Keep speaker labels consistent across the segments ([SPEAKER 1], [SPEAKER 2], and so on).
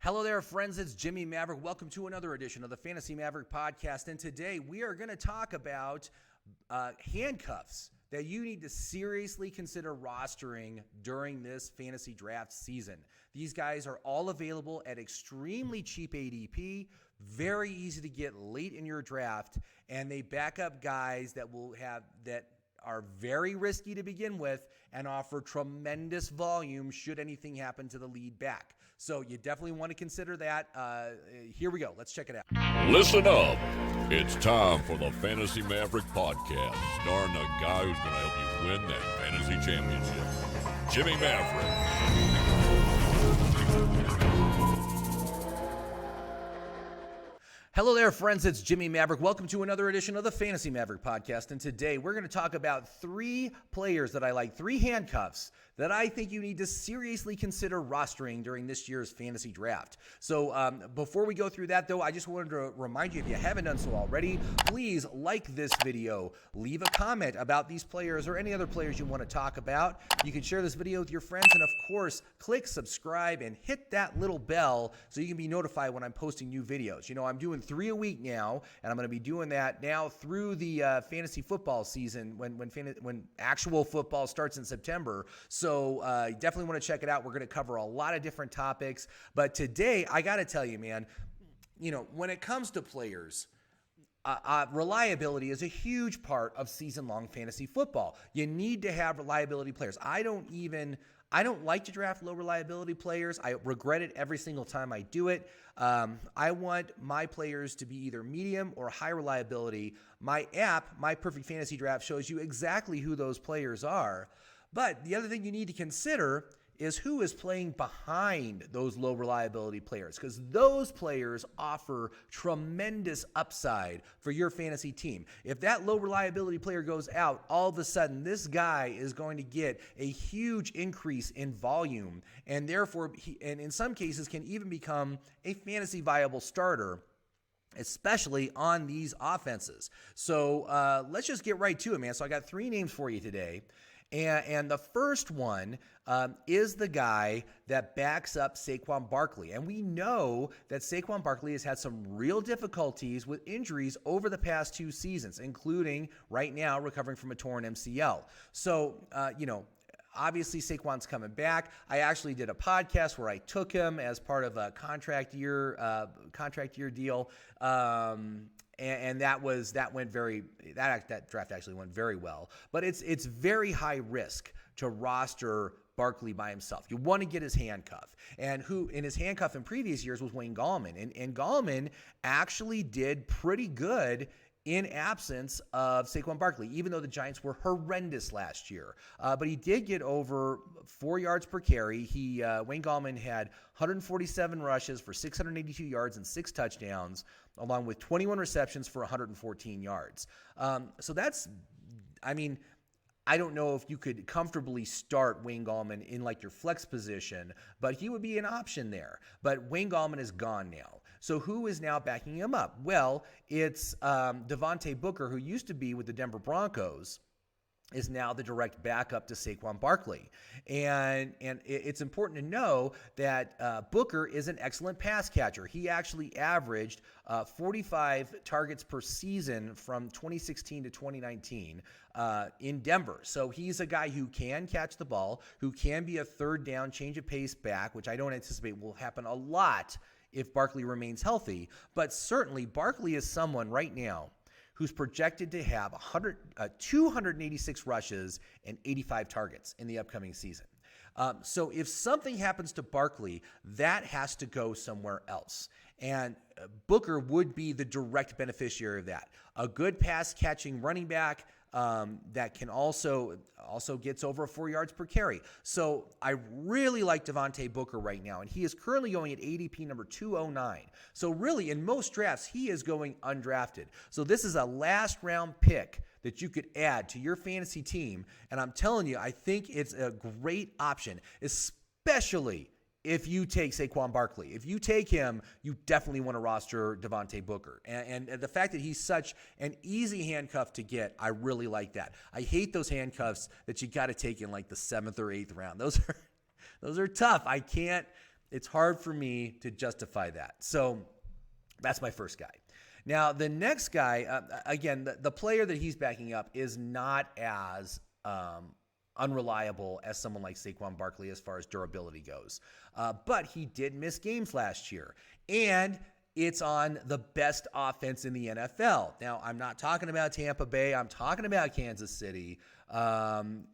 [SPEAKER 1] Hello there, friends. It's Jimmy Maverick. Welcome to another edition of the Fantasy Maverick podcast. And today we are going to talk about handcuffs that you need to seriously consider rostering during this fantasy draft season. These guys are all available at extremely cheap ADP, very easy to get late in your draft, and they back up guys that are very risky to begin with and offer tremendous volume should anything happen to the lead back. So you definitely want to consider that. Here we go. Let's check it out.
[SPEAKER 2] Listen up. It's time for the Fantasy Maverick podcast, starring the guy who's going to help you win that fantasy championship, Jimmy Maverick.
[SPEAKER 1] Hello there, friends. It's Jimmy Maverick. Welcome to another edition of the Fantasy Maverick podcast. And today we're going to talk about three players that I like, three handcuffs that I think you need to seriously consider rostering during this year's fantasy draft. So before we go through that, though, I just wanted to remind you, if you haven't done so already, please like this video, leave a comment about these players or any other players you want to talk about. You can share this video with your friends, and of course, click subscribe and hit that little bell so you can be notified when I'm posting new videos. You know, I'm doing 3 a week now, and I'm going to be doing that now through the fantasy football season when actual football starts in September. So you definitely want to check it out. We're going to cover a lot of different topics. But today, I got to tell you, man, you know, when it comes to players, reliability is a huge part of season-long fantasy football. You need to have reliability players. I don't like to draft low reliability players. I regret it every single time I do it. I want my players to be either medium or high reliability. My app, My Perfect Fantasy Draft, shows you exactly who those players are. But the other thing you need to consider is who is playing behind those low reliability players, because those players offer tremendous upside for your fantasy team. If that low reliability player goes out, all of a sudden this guy is going to get a huge increase in volume, and therefore and in some cases can even become a fantasy viable starter, especially on these offenses. So let's just get right to it, man. So I got three names for you today. And the first one is the guy that backs up Saquon Barkley. And we know that Saquon Barkley has had some real difficulties with injuries over the past 2 seasons, including right now recovering from a torn MCL. So, obviously Saquon's coming back. I actually did a podcast where I took him as part of a contract year deal. And that draft actually went very well. But it's very high risk to roster Barkley by himself. You want to get his handcuff. And who in his handcuff in previous years was Wayne Gallman. And Gallman actually did pretty good in absence of Saquon Barkley, even though the Giants were horrendous last year. But he did get over 4 yards per carry. Wayne Gallman had 147 rushes for 682 yards and 6 touchdowns, along with 21 receptions for 114 yards. So that's, I don't know if you could comfortably start Wayne Gallman in like your flex position, but he would be an option there. But Wayne Gallman is gone now. So who is now backing him up? Well, it's Devontae Booker, who used to be with the Denver Broncos, is now the direct backup to Saquon Barkley. And it's important to know that Booker is an excellent pass catcher. He actually averaged 45 targets per season from 2016 to 2019 in Denver. So he's a guy who can catch the ball, who can be a third down change of pace back, which I don't anticipate will happen a lot if Barkley remains healthy. But certainly Barkley is someone right now who's projected to have 286 rushes and 85 targets in the upcoming season. So if something happens to Barkley, that has to go somewhere else. And Booker would be the direct beneficiary of that. A good pass-catching running back that can also gets over 4 yards per carry. So I really like Devontae Booker right now, and he is currently going at ADP number 209. So really, in most drafts, he is going undrafted. So this is a last-round pick that you could add to your fantasy team, and I'm telling you, I think it's a great option, especially if you take Saquon Barkley. If you take him, you definitely want to roster Devontae Booker. And the fact that he's such an easy handcuff to get, I really like that. I hate those handcuffs that you got to take in like the 7th or 8th round. Those are tough. I can't It's hard for me to justify that. So that's my first guy. Now, the next guy, again, the player that he's backing up is not as unreliable as someone like Saquon Barkley as far as durability goes. But he did miss games last year. And it's on the best offense in the NFL. Now, I'm not talking about Tampa Bay. I'm talking about Kansas City. And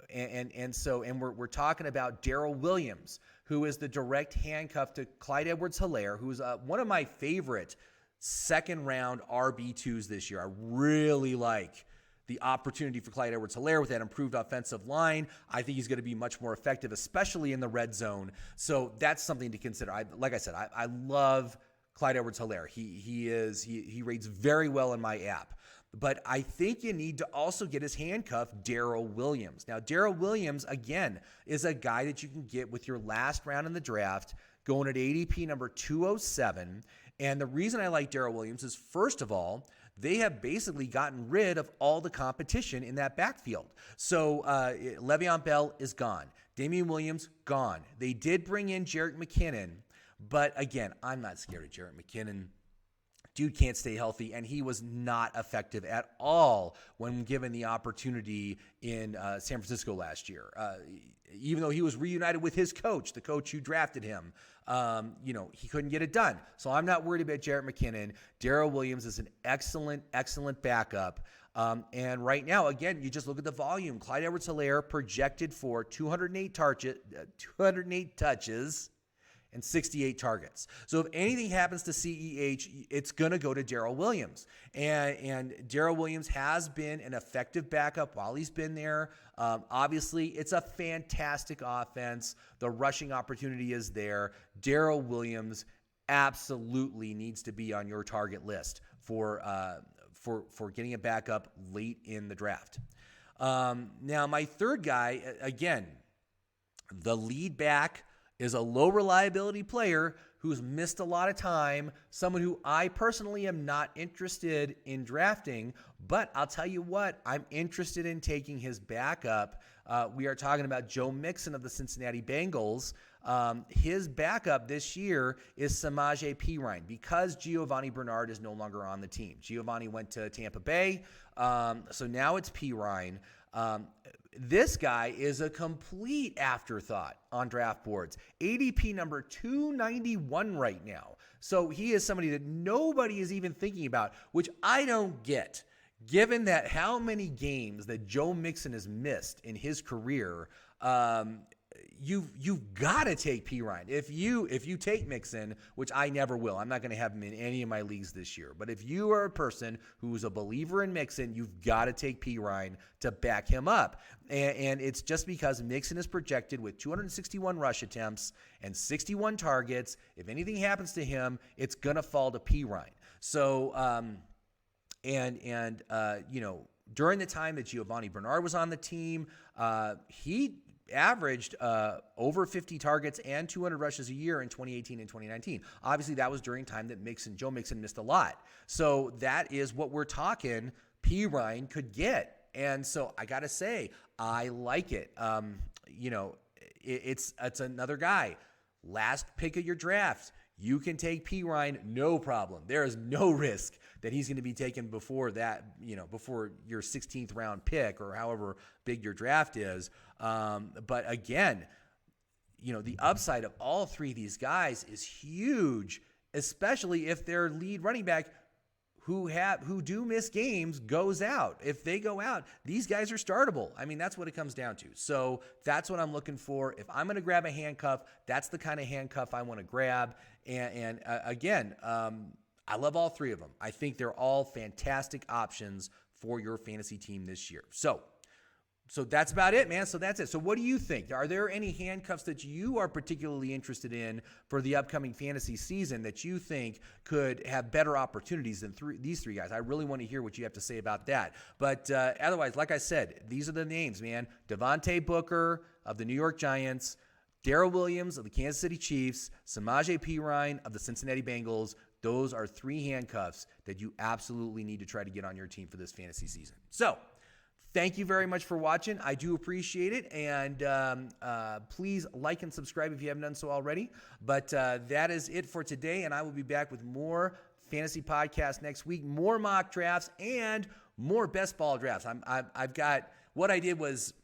[SPEAKER 1] we're talking about Darrell Williams, who is the direct handcuff to Clyde Edwards-Helaire, who's one of my favorite second-round RB2s this year. I really like the opportunity for Clyde Edwards-Helaire with that improved offensive line. I think he's going to be much more effective, especially in the red zone. So that's something to consider. Like I said, I love Clyde Edwards-Helaire. He rates very well in my app. But I think you need to also get his handcuff, Darrell Williams. Now, Darrell Williams, again, is a guy that you can get with your last round in the draft, going at ADP number 207. And the reason I like Darrell Williams is, first of all, they have basically gotten rid of all the competition in that backfield. So Le'Veon Bell is gone. Damian Williams, gone. They did bring in Jerick McKinnon. But again, I'm not scared of Jerick McKinnon. Dude can't stay healthy, and he was not effective at all when given the opportunity in San Francisco last year. Even though he was reunited with his coach, the coach who drafted him, he couldn't get it done. So I'm not worried about Jerick McKinnon. Darrell Williams is an excellent, excellent backup. And right now, again, you just look at the volume. Clyde Edwards-Helaire projected for 208 touches, and 68 targets. So if anything happens to CEH, it's going to go to Darrell Williams. And Darrell Williams has been an effective backup while he's been there. Obviously, it's a fantastic offense. The rushing opportunity is there. Darrell Williams absolutely needs to be on your target list for getting a backup late in the draft. Now, my third guy, again, the lead back, is a low reliability player who's missed a lot of time, someone who I personally am not interested in drafting, but I'll tell you what, I'm interested in taking his backup. We are talking about Joe Mixon of the Cincinnati Bengals. His backup this year is Samaje Perine because Giovanni Bernard is no longer on the team. Giovanni went to Tampa Bay, so now it's Perine. This guy is a complete afterthought on draft boards. ADP number 291 right now. So he is somebody that nobody is even thinking about, which I don't get. Given that how many games that Joe Mixon has missed in his career, you've got to take Perine. If you take Mixon, which I never will, I'm not going to have him in any of my leagues this year. But if you are a person who's a believer in Mixon, you've got to take Perine to back him up. And it's just because Mixon is projected with 261 rush attempts and 61 targets. If anything happens to him, it's going to fall to Perine. So, during the time that Giovanni Bernard was on the team, he averaged over 50 targets and 200 rushes a year in 2018 and 2019. Obviously, that was during time that Joe Mixon missed a lot. So that is what we're talking Perine could get. And so I got to say, I like it. It's another guy. Last pick of your draft. You can take Perine, no problem. There is no risk that he's going to be taken before that, before your 16th round pick or however big your draft is. But again, the upside of all three of these guys is huge, especially if their lead running back who do miss games goes out. If they go out, these guys are startable. I mean, that's what it comes down to. So that's what I'm looking for. If I'm going to grab a handcuff, that's the kind of handcuff I want to grab. And again, I love all three of them. I think they're all fantastic options for your fantasy team this year. So that's about it, man. So that's it. So what do you think? Are there any handcuffs that you are particularly interested in for the upcoming fantasy season that you think could have better opportunities than these three guys? I really want to hear what you have to say about that. But otherwise, like I said, these are the names, man. Devontae Booker of the New York Giants, Darrell Williams of the Kansas City Chiefs, Samaje Perine of the Cincinnati Bengals. Those are three handcuffs that you absolutely need to try to get on your team for this fantasy season. So, thank you very much for watching. I do appreciate it. And please like and subscribe if you haven't done so already. But that is it for today. And I will be back with more fantasy podcasts next week, more mock drafts, and more best ball drafts. I've got, what I did was,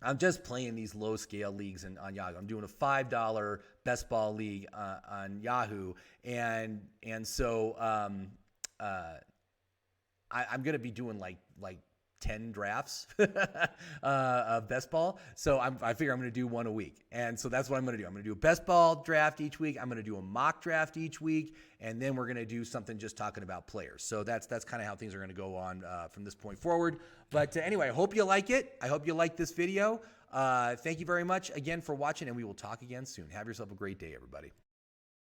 [SPEAKER 1] I'm just playing these low scale leagues on Yahoo. I'm doing a $5 best ball league on Yahoo. And so I'm going to be doing like 10 drafts of best ball. So I figure I'm going to do one a week. And so that's what I'm going to do. I'm going to do a best ball draft each week. I'm going to do a mock draft each week. And then we're going to do something just talking about players. So that's kind of how things are going to go on from this point forward. But anyway, I hope you like it. I hope you like this video. Thank you very much again for watching, and we will talk again soon. Have yourself a great day, everybody.